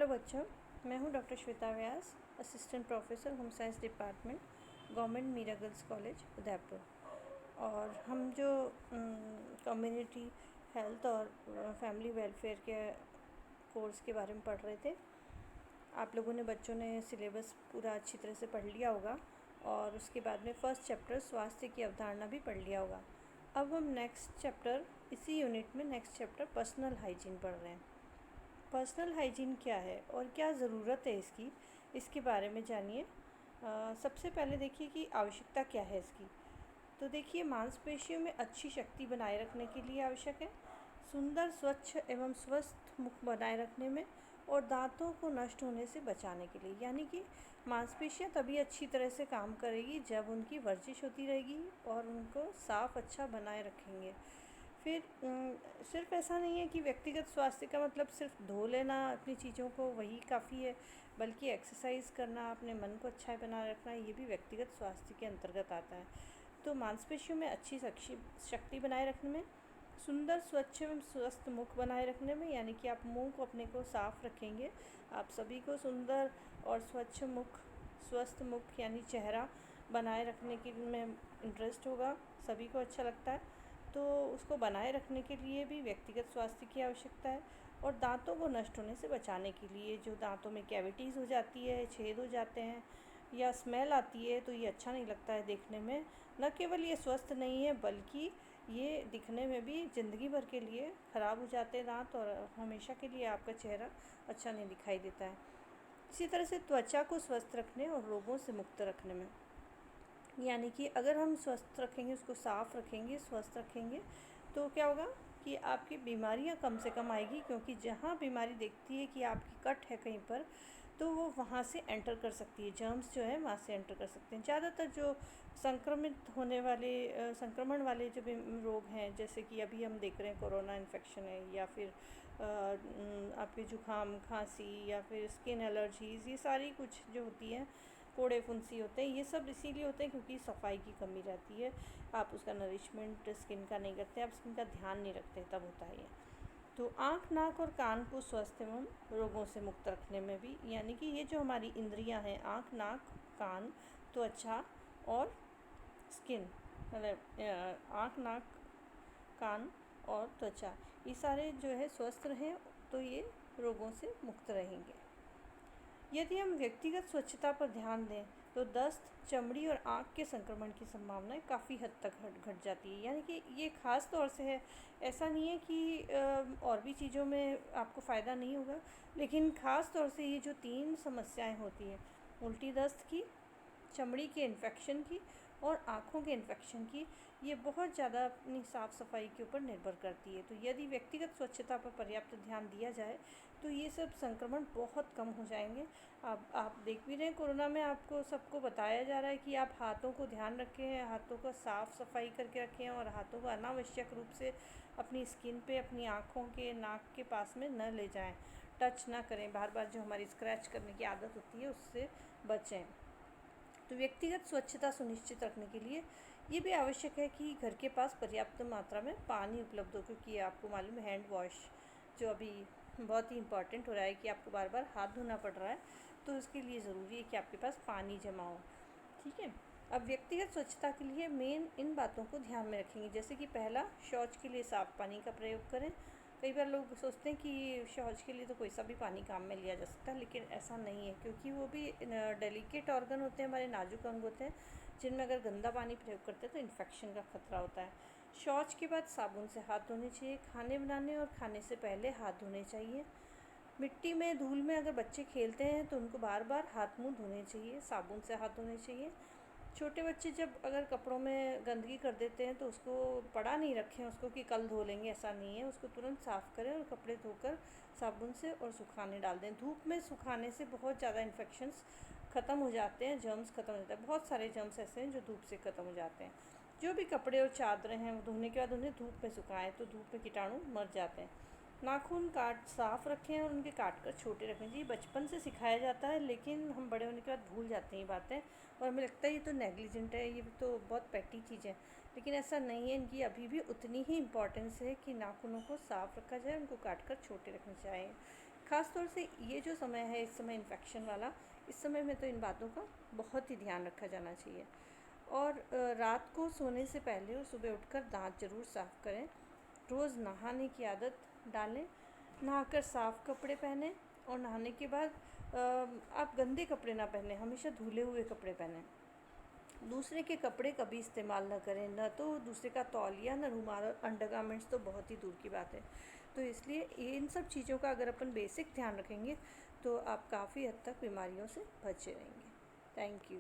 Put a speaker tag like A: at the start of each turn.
A: बच्चों, मैं हूं doctor Shweta Vyas, assistant professor home science department, government Meera girls college Udaipur. और हम जो कम्युनिटी हेल्थ और फैमिली वेलफेयर के कोर्स के बारे में पढ़ रहे थे। आप लोगों ने बच्चों ने सिलेबस पूरा अच्छी तरह से पढ़ लिया होगा और उसके बाद में फर्स्ट चैप्टर स्वास्थ्य की अवधारणा भी पढ़ लिया होगा। अब हम नेक्स्ट चैप्टर, इसी यूनिट में नेक्स्ट चैप्टर पर्सनल हाइजीन पढ़ रहे हैं। पर्सनल हाइजीन क्या है और क्या ज़रूरत है इसके बारे में जानिए। सबसे पहले देखिए कि आवश्यकता क्या है इसकी। तो देखिए, मांसपेशियों में अच्छी शक्ति बनाए रखने के लिए आवश्यक है, सुंदर स्वच्छ एवं स्वस्थ मुख बनाए रखने में, और दांतों को नष्ट होने से बचाने के लिए। यानी कि मांसपेशियां तभी अच्छी तरह से काम करेगी जब उनकी वर्जिश होती रहेगी और उनको साफ अच्छा बनाए रखेंगे। फिर सिर्फ ऐसा नहीं है कि व्यक्तिगत स्वास्थ्य का मतलब सिर्फ धो लेना अपनी चीज़ों को, वही काफ़ी है, बल्कि एक्सरसाइज करना, अपने मन को अच्छा बनाए रखना, ये भी व्यक्तिगत स्वास्थ्य के अंतर्गत आता है। तो मांसपेशियों में अच्छी शक्ति बनाए रखने में, सुंदर स्वच्छ एवं स्वस्थ मुख बनाए रखने में, यानी कि आप मुंह को अपने को साफ रखेंगे। आप सभी को सुंदर और स्वच्छ मुख, स्वस्थ मुख यानी चेहरा बनाए रखने के में इंटरेस्ट होगा, सभी को अच्छा लगता है। तो उसको बनाए रखने के लिए भी व्यक्तिगत स्वास्थ्य की आवश्यकता है। और दांतों को नष्ट होने से बचाने के लिए, जो दांतों में कैविटीज़ हो जाती है, छेद हो जाते हैं या स्मेल आती है, तो ये अच्छा नहीं लगता है देखने में। न केवल ये स्वस्थ नहीं है, बल्कि ये दिखने में भी ज़िंदगी भर के लिए ख़राब हो जाते हैं दांत, और हमेशा के लिए आपका चेहरा अच्छा नहीं दिखाई देता है। इसी तरह से त्वचा को स्वस्थ रखने और रोगों से मुक्त रखने में, यानी कि अगर हम स्वस्थ रखेंगे, उसको साफ़ रखेंगे, स्वस्थ रखेंगे, तो क्या होगा कि आपकी बीमारियां कम से कम आएगी। क्योंकि जहाँ बीमारी देखती है कि आपकी कट है कहीं पर, तो वो वहाँ से एंटर कर सकती है, जर्म्स जो है वहाँ से एंटर कर सकते हैं। ज़्यादातर जो संक्रमण वाले जो भी रोग हैं, जैसे कि अभी हम देख रहे हैं कोरोना इन्फेक्शन है, या फिर आपके जुकाम, खांसी, या फिर स्किन एलर्जीज़, ये सारी कुछ जो होती है, कोड़े फुंसी होते हैं, ये सब इसीलिए होते हैं क्योंकि सफाई की कमी रहती है। आप उसका नरिशमेंट स्किन का नहीं करते, आप स्किन का ध्यान नहीं रखते, तब होता है ये। तो आँख, नाक और कान को स्वस्थ एवं रोगों से मुक्त रखने में भी, यानी कि ये जो हमारी इंद्रियां हैं, आँख, नाक, कान, त्वचा और स्किन, मतलब आँख, नाक, कान और त्वचा, ये सारे जो है स्वस्थ रहें, तो ये रोगों से मुक्त रहेंगे। यदि हम व्यक्तिगत स्वच्छता पर ध्यान दें तो दस्त, चमड़ी और आँख के संक्रमण की संभावनाएं काफ़ी हद तक घट जाती है। यानी कि ये ख़ास तौर से है, ऐसा नहीं है कि और भी चीज़ों में आपको फ़ायदा नहीं होगा, लेकिन ख़ास तौर से ये जो 3 समस्याएं होती हैं, उल्टी दस्त की, चमड़ी के इन्फेक्शन की और आँखों के इन्फेक्शन की, ये बहुत ज़्यादा अपनी साफ़ सफाई के ऊपर निर्भर करती है। तो यदि व्यक्तिगत स्वच्छता पर पर्याप्त ध्यान दिया जाए तो ये सब संक्रमण बहुत कम हो जाएंगे। आप देख भी रहे हैं, कोरोना में आपको सबको बताया जा रहा है कि आप हाथों को ध्यान रखें, हाथों को साफ़ सफाई करके रखें, और हाथों को अनावश्यक रूप से अपनी स्किन पे, अपनी आँखों के, नाक के पास में न ले जाएं, टच ना करें, बार बार जो हमारी स्क्रैच करने की आदत होती है उससे बचें। तो व्यक्तिगत स्वच्छता सुनिश्चित रखने के लिए ये भी आवश्यक है कि घर के पास पर्याप्त मात्रा में पानी उपलब्ध हो, क्योंकि आपको मालूम है हैंड वॉश जो अभी बहुत ही इम्पॉर्टेंट हो रहा है कि आपको बार बार हाथ धोना पड़ रहा है, तो उसके लिए ज़रूरी है कि आपके पास पानी जमा हो। ठीक है। अब व्यक्तिगत स्वच्छता के लिए मेन इन बातों को ध्यान में रखेंगे, जैसे कि पहला, शौच के लिए साफ़ पानी का प्रयोग करें। कई बार लोग सोचते हैं कि शौच के लिए तो कोई सा भी पानी काम में लिया जा सकता है, लेकिन ऐसा नहीं है, क्योंकि वो भी डेलिकेट ऑर्गन होते हैं, हमारे नाजुक अंग होते हैं, जिनमें अगर गंदा पानी प्रयोग करते हैं तो इन्फेक्शन का खतरा होता है। शौच के बाद साबुन से हाथ धोने चाहिए। खाने बनाने और खाने से पहले हाथ धोने चाहिए। मिट्टी में, धूल में अगर बच्चे खेलते हैं तो उनको बार बार हाथ मुंह धोने चाहिए, साबुन से हाथ धोने चाहिए। छोटे बच्चे जब अगर कपड़ों में गंदगी कर देते हैं तो उसको पड़ा नहीं रखें उसको कि कल धो लेंगे, ऐसा नहीं है, उसको तुरंत साफ़ करें और कपड़े धोकर साबुन से और सुखाने डाल दें। धूप में सुखाने से बहुत ज़्यादा इन्फेक्शंस ख़त्म हो जाते हैं, जर्म्स ख़त्म हो जाते हैं। बहुत सारे जर्म्स ऐसे हैं जो धूप से ख़त्म हो जाते हैं। जो भी कपड़े और चादरें हैं वो धोने के बाद उन्हें धूप में सुखाएं, तो धूप में कीटाणु मर जाते हैं। नाखून काट साफ़ रखें और उनके काट कर छोटे रखें। जी, बचपन से सिखाया जाता है, लेकिन हम बड़े होने के बाद भूल जाते हैं ये बातें, और हमें लगता है ये तो नेग्लिजेंट है, ये तो बहुत पेटी चीज़ है, लेकिन ऐसा नहीं है। इनकी अभी भी उतनी ही इम्पोर्टेंस है कि नाखूनों को साफ़ रखा जाए, उनको काट कर छोटे रखने चाहिए। ख़ास तौर से ये जो समय है इस समय इन्फेक्शन वाला, इस समय में तो इन बातों का बहुत ही ध्यान रखा जाना चाहिए। और रात को सोने से पहले और सुबह उठकर दांत ज़रूर साफ़ करें। रोज़ नहाने की आदत डालें। नहाकर साफ़ कपड़े पहनें और नहाने के बाद आप गंदे कपड़े ना पहनें, हमेशा धुले हुए कपड़े पहनें। दूसरे के कपड़े कभी इस्तेमाल न करें, न तो दूसरे का तौलिया, न रुमाल और अंडरगारमेंट्स तो बहुत ही दूर की बात है। तो इसलिए इन सब चीज़ों का अगर अपन बेसिक ध्यान रखेंगे तो आप काफ़ी हद तक बीमारियों से बचे रहेंगे। Thank you.